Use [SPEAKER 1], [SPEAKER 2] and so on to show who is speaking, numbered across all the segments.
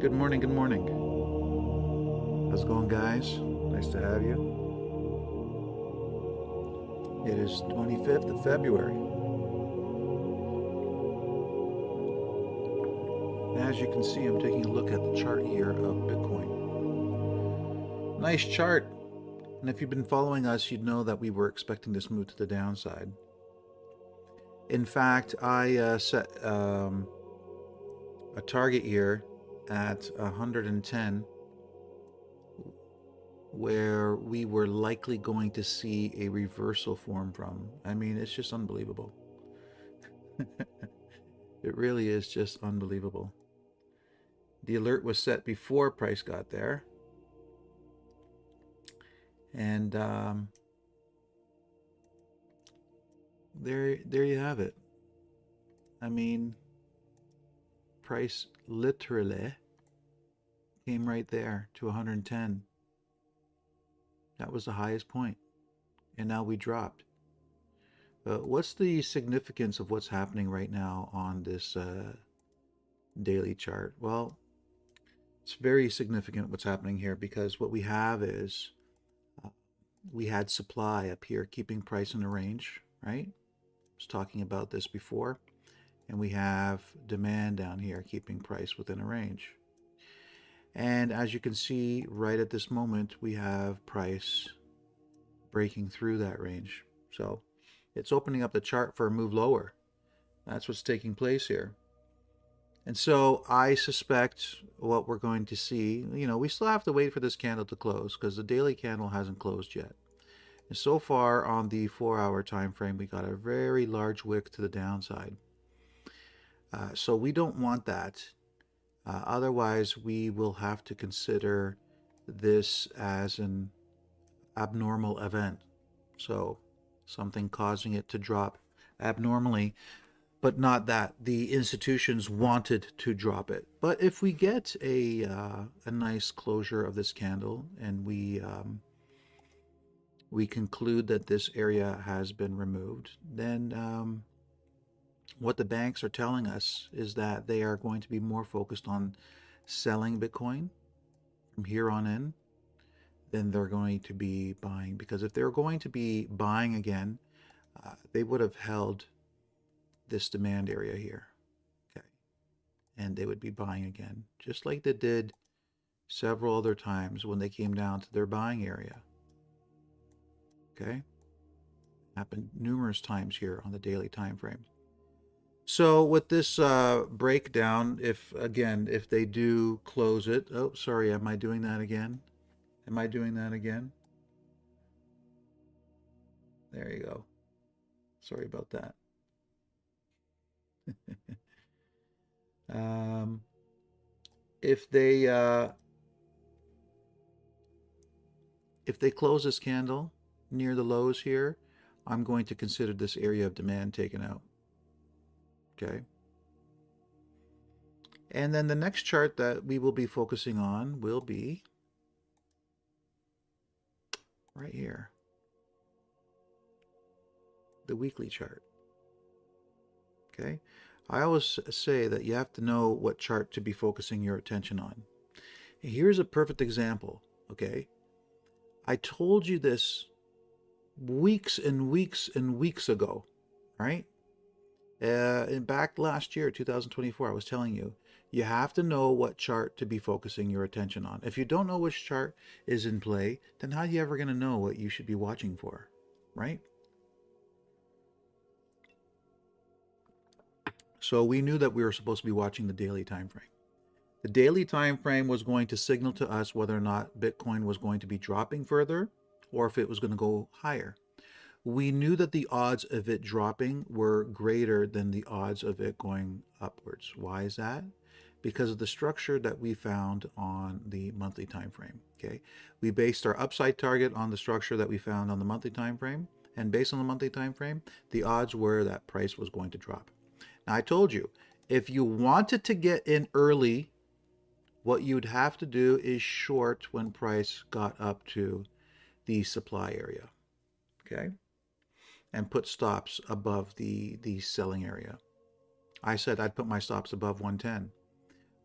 [SPEAKER 1] Good morning, good morning. How's it going, guys? Nice to have you. It is 25th of February. And as you can see, I'm taking a look at the chart here of Bitcoin. Nice chart. And if you've been following us, you'd know that we were expecting this move to the downside. In fact, I set a target here at 110 where we were likely going to see a reversal form from. I mean, it's just unbelievable. It really is just unbelievable. The alert was set before price got there. And there you have it. I mean, price literally came right there to 110. That was the highest point. And now we dropped. What's the significance of what's happening right now on this daily chart? Well, it's very significant what's happening here because what we have is we had supply up here keeping price in a range, right? I was talking about this before. And we have demand down here keeping price within a range. And as you can see right at this moment, we have price breaking through that range. So it's opening up the chart for a move lower. That's what's taking place here. And so I suspect what we're going to see, we still have to wait for this candle to close because the daily candle hasn't closed yet. And so far on the 4-hour time frame, we got a very large wick to the downside. So we don't want that. Otherwise, we will have to consider this as an abnormal event. So something causing it to drop abnormally, but not that the institutions wanted to drop it. But if we get a nice closure of this candle and we conclude that this area has been removed, then what the banks are telling us is that they are going to be more focused on selling Bitcoin from here on in than they're going to be buying. Because if they're going to be buying again, they would have held this demand area here. Okay. And they would be buying again, just like they did several other times when they came down to their buying area. Okay. Happened numerous times here on the daily time frame. So with this breakdown, if they do close it, oh, sorry, am I doing that again? Am I doing that again? There you go. Sorry about that. If they close this candle near the lows here, I'm going to consider this area of demand taken out. Okay. And then the next chart that we will be focusing on will be right here, the weekly chart. Okay. I always say that you have to know what chart to be focusing your attention on. Here's a perfect example. Okay. I told you this weeks and weeks and weeks ago, right? Back last year, 2024, I was telling you, you have to know what chart to be focusing your attention on. If you don't know which chart is in play, then how are you ever going to know what you should be watching for, right? So we knew that we were supposed to be watching the daily time frame. The daily time frame was going to signal to us whether or not Bitcoin was going to be dropping further or if it was going to go higher. We knew that the odds of it dropping were greater than the odds of it going upwards. Why is that? Because of the structure that we found on the monthly time frame. Okay, we based our upside target on the structure that we found on the monthly time frame, and based on the monthly time frame, the odds were that price was going to drop. Now I told you, if you wanted to get in early, what you'd have to do is short when price got up to the supply area. Okay, and put stops above the selling area. I said I'd put my stops above 110.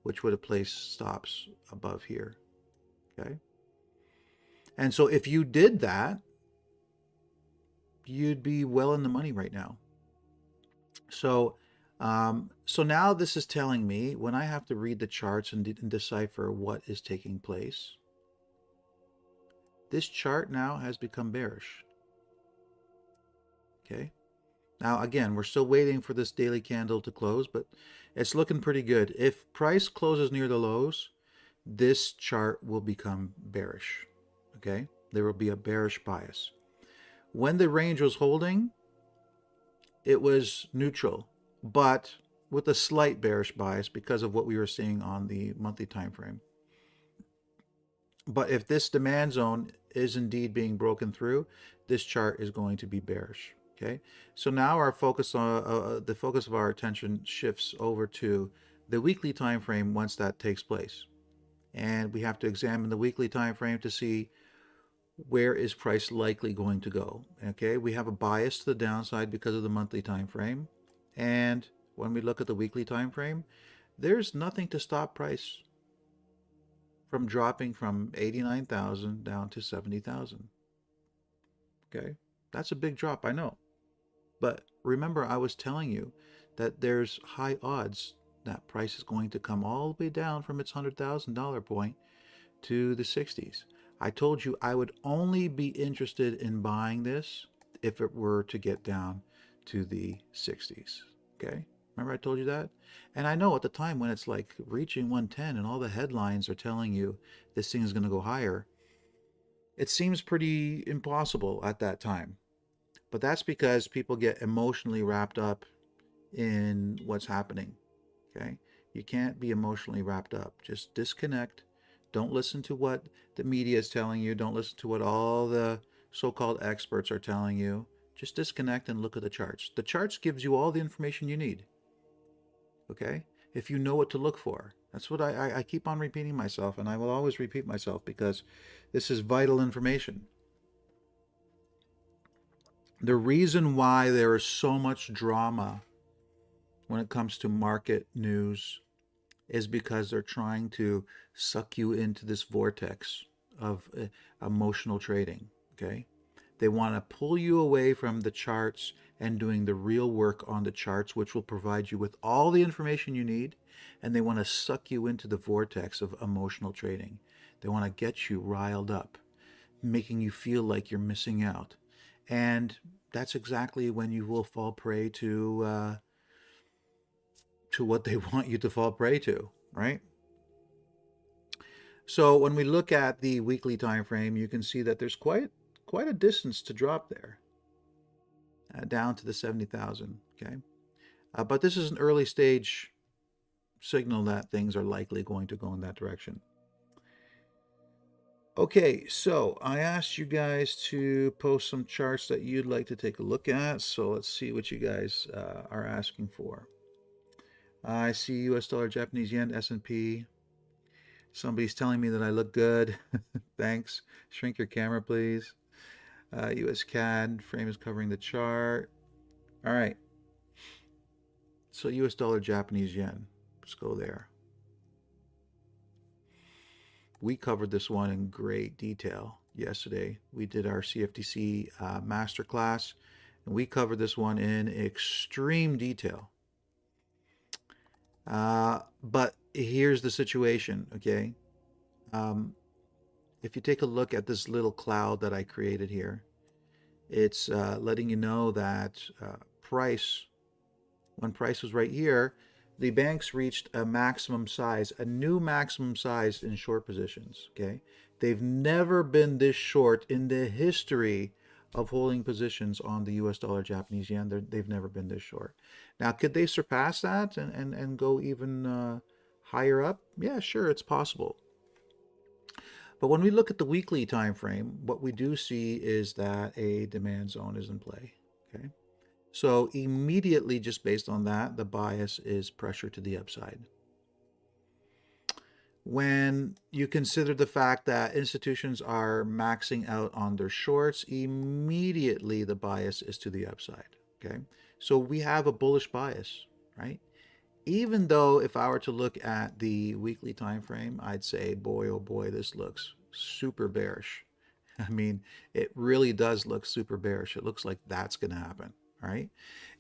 [SPEAKER 1] which would have placed stops above here. Okay. And so if you did that, you'd be well in the money right now. So, so now this is telling me when I have to read the charts and decipher what is taking place, this chart now has become bearish. Okay. Now, again, we're still waiting for this daily candle to close, but it's looking pretty good. If price closes near the lows, this chart will become bearish. Okay. There will be a bearish bias. When the range was holding, it was neutral, but with a slight bearish bias because of what we were seeing on the monthly time frame. But if this demand zone is indeed being broken through, this chart is going to be bearish. Okay, so now our focus on the focus of our attention shifts over to the weekly time frame once that takes place, and we have to examine the weekly time frame to see where is price likely going to go. Okay, we have a bias to the downside because of the monthly time frame, and when we look at the weekly time frame, there's nothing to stop price from dropping from 89,000 down to 70,000. Okay, that's a big drop, I know. But remember, I was telling you that there's high odds that price is going to come all the way down from its $100,000 point to the 60s. I told you I would only be interested in buying this if it were to get down to the 60s. Okay? Remember I told you that? And I know at the time when it's like reaching 110 and all the headlines are telling you this thing is going to go higher, it seems pretty impossible at that time. But that's because people get emotionally wrapped up in what's happening. Okay? You can't be emotionally wrapped up. Just disconnect. Don't listen to what the media is telling you. Don't listen to what all the so-called experts are telling you. Just disconnect and look at the charts. The charts gives you all the information you need. Okay? If you know what to look for. That's what I keep on repeating myself, and I will always repeat myself because this is vital information. The reason why there is so much drama when it comes to market news is because they're trying to suck you into this vortex of emotional trading. Okay, they want to pull you away from the charts and doing the real work on the charts, which will provide you with all the information you need, and they want to suck you into the vortex of emotional trading. They want to get you riled up, making you feel like you're missing out. And that's exactly when you will fall prey to what they want you to fall prey to, right? So when we look at the weekly time frame, you can see that there's quite a distance to drop there, down to the 70,000. Okay, but this is an early stage signal that things are likely going to go in that direction. Okay, so I asked you guys to post some charts that you'd like to take a look at. So let's see what you guys are asking for. I see US dollar, Japanese yen, S&P. Somebody's telling me that I look good. Thanks. Shrink your camera, please. USCAD, frame is covering the chart. All right. So US dollar, Japanese yen. Let's go there. We covered this one in great detail yesterday. We did our CFTC masterclass, and we covered this one in extreme detail. But here's the situation, okay? If you take a look at this little cloud that I created here, it's letting you know that when price was right here, the banks reached a maximum size, a new maximum size in short positions, okay? They've never been this short in the history of holding positions on the US dollar, Japanese yen. They've never been this short. Now, could they surpass that and go even higher up? Yeah, sure, it's possible. But when we look at the weekly time frame, what we do see is that a demand zone is in play, okay? So immediately, just based on that, the bias is pressure to the upside. When you consider the fact that institutions are maxing out on their shorts, immediately the bias is to the upside, okay? So we have a bullish bias, right? even though if I were to look at the weekly time frame, I'd say, boy, oh boy, this looks super bearish. I mean, it really does look super bearish. It looks like that's going to happen, right?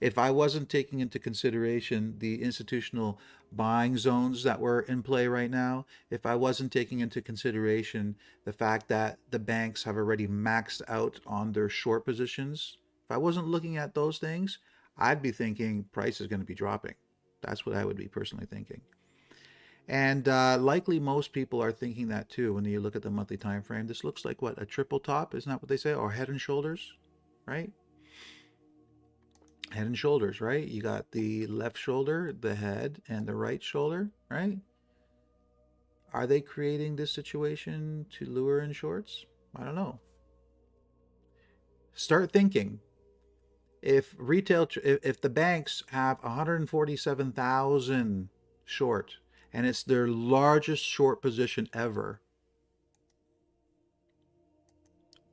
[SPEAKER 1] If I wasn't taking into consideration the institutional buying zones that were in play right now, if I wasn't taking into consideration the fact that the banks have already maxed out on their short positions, if I wasn't looking at those things, I'd be thinking price is going to be dropping. That's what I would be personally thinking. And likely most people are thinking that too when you look at the monthly time frame. This looks like what, a triple top, isn't that what they say? Or head and shoulders, right? Head and shoulders, right? You got the left shoulder, the head, and the right shoulder, right? Are they creating this situation to lure in shorts? I don't know. Start thinking. If if the banks have 147,000 short, and it's their largest short position ever,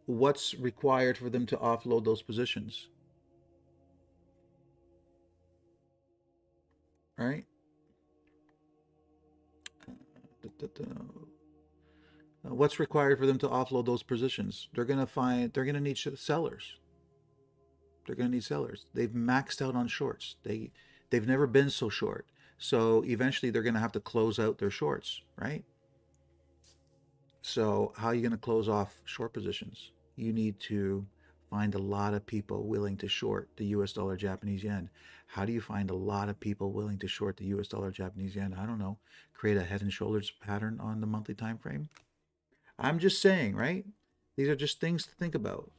[SPEAKER 1] what's required for them to offload those positions, right? What's required for them to offload those positions? They're going to need sellers. They're going to need sellers. They've maxed out on shorts. They've never been so short. So eventually they're going to have to close out their shorts, right? So how are you going to close off short positions? You need to find a lot of people willing to short the US dollar Japanese yen. How do you find a lot of people willing to short the US dollar Japanese yen? I don't know. Create a head and shoulders pattern on the monthly time frame. I'm just saying, right? These are just things to think about.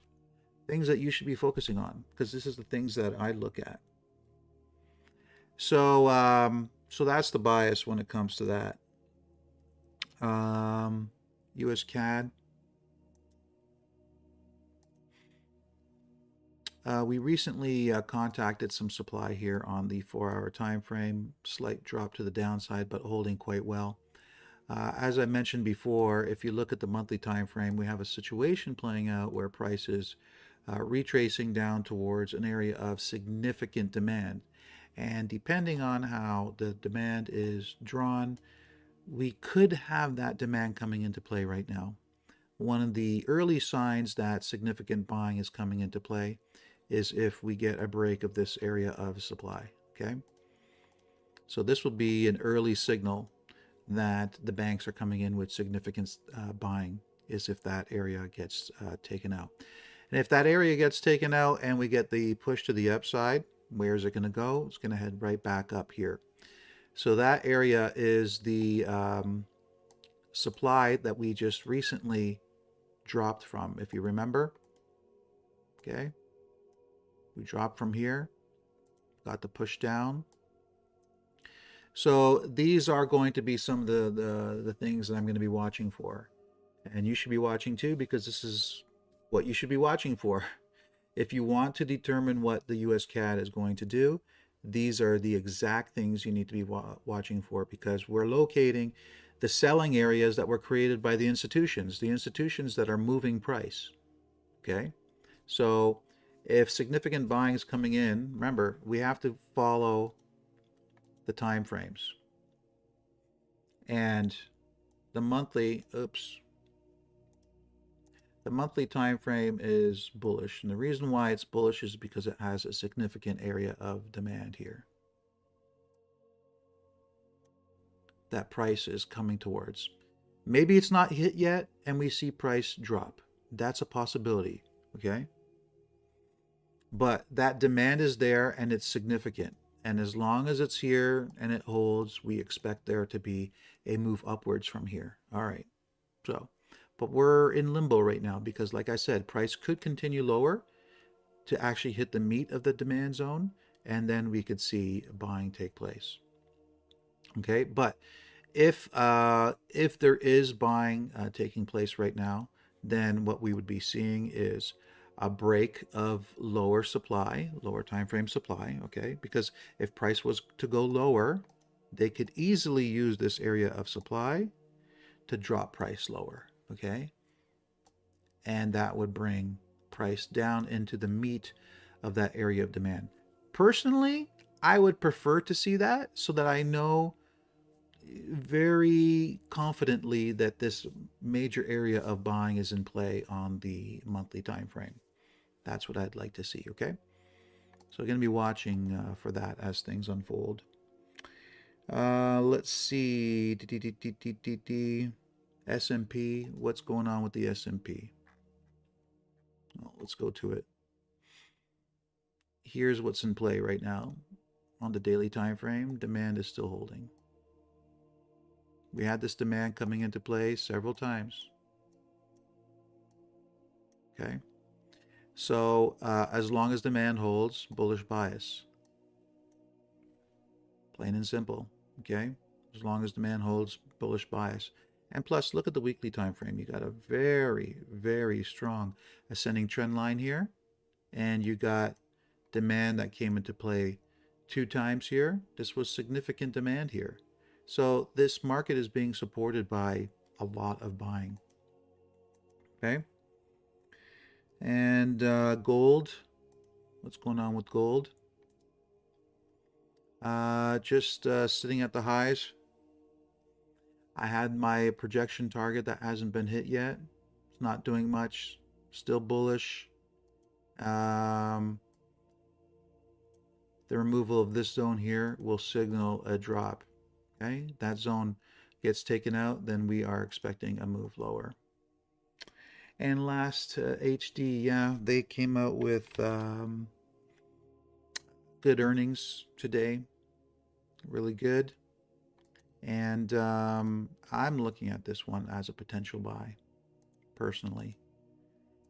[SPEAKER 1] Things that you should be focusing on, because this is the things that I look at. So that's the bias when it comes to that. USCAD. We recently contacted some supply here on the 4-hour time frame. Slight drop to the downside, but holding quite well. As I mentioned before, if you look at the monthly time frame, we have a situation playing out where prices retracing down towards an area of significant demand. And depending on how the demand is drawn, we could have that demand coming into play right now. One of the early signs that significant buying is coming into play is if we get a break of this area of supply, okay? So this will be an early signal that the banks are coming in with significant buying, is if that area gets taken out. And if that area gets taken out and we get the push to the upside, where is it going to go? It's going to head right back up here. So that area is the supply that we just recently dropped from, if you remember. Okay. We dropped from here, got the push down. So these are going to be some of the things that I'm going to be watching for. And you should be watching too, because this is what you should be watching for. If you want to determine what the USCAD is going to do, these are the exact things you need to be watching for, because we're locating the selling areas that were created by the institutions that are moving price. Okay? So if significant buying is coming in, remember, we have to follow the time frames. And the monthly, the monthly time frame is bullish. And the reason why it's bullish is because it has a significant area of demand here that price is coming towards. Maybe it's not hit yet and we see price drop. That's a possibility, okay? But that demand is there and it's significant. And as long as it's here and it holds, we expect there to be a move upwards from here. All right. So, but we're in limbo right now because, like I said, price could continue lower to actually hit the meat of the demand zone, and then we could see buying take place. Okay, but if there is buying taking place right now, then what we would be seeing is a break of lower supply, lower time frame supply. Okay, because if price was to go lower, they could easily use this area of supply to drop price lower. Okay, and that would bring price down into the meat of that area of demand. Personally, I would prefer to see that so that I know very confidently that this major area of buying is in play on the monthly time frame. That's what I'd like to see, okay? So I'm going to be watching for that as things unfold. Let's see. S&P. What's going on with the S&P? Well, let's go to it. Here's what's in play right now. On the daily time frame, demand is still holding. We had this demand coming into play several times. Okay. So as long as demand holds, bullish bias. Plain and simple. Okay. As long as demand holds, bullish bias. And plus, look at the weekly time frame. You got a very, very strong ascending trend line here. And you got demand that came into play 2 times here. This was significant demand here. So this market is being supported by a lot of buying. Okay. And gold. What's going on with gold? Just sitting at the highs. I had my projection target that hasn't been hit yet. It's not doing much. Still bullish. The removal of this zone here will signal a drop. Okay, that zone gets taken out, then we are expecting a move lower. And last, HD, yeah, they came out with good earnings today, really good. And I'm looking at this one as a potential buy, personally.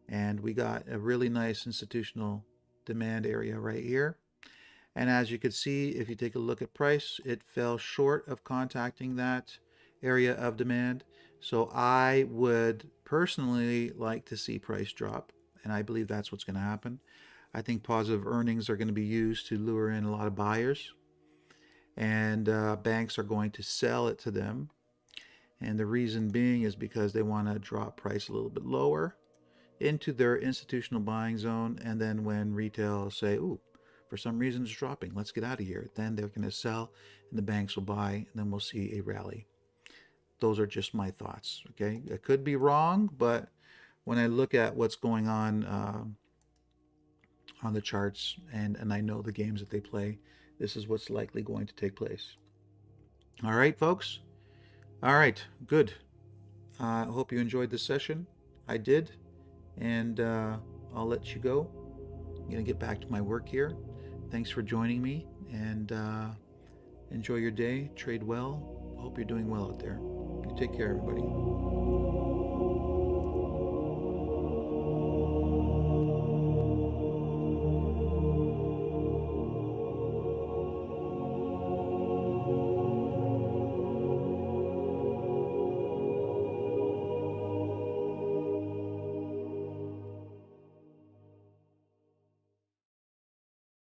[SPEAKER 1] And we got a really nice institutional demand area right here. And as you can see, if you take a look at price, it fell short of contacting that area of demand. So I would personally like to see price drop, and I believe that's what's going to happen. I think positive earnings are going to be used to lure in a lot of buyers, and banks are going to sell it to them. And the reason being is because they want to drop price a little bit lower into their institutional buying zone, and then when retail say, ooh, for some reason it's dropping, let's get out of here, then they're going to sell and the banks will buy, and then we'll see a rally. Those are just my thoughts. Okay, I could be wrong, but when I look at what's going on the charts, and I know the games that they play, this is what's likely going to take place. All right, folks. All right, good. I hope you enjoyed this session. I did, and I'll let you go. I'm going to get back to my work here. Thanks for joining me, and enjoy your day. Trade well. Hope you're doing well out there. You take care, everybody.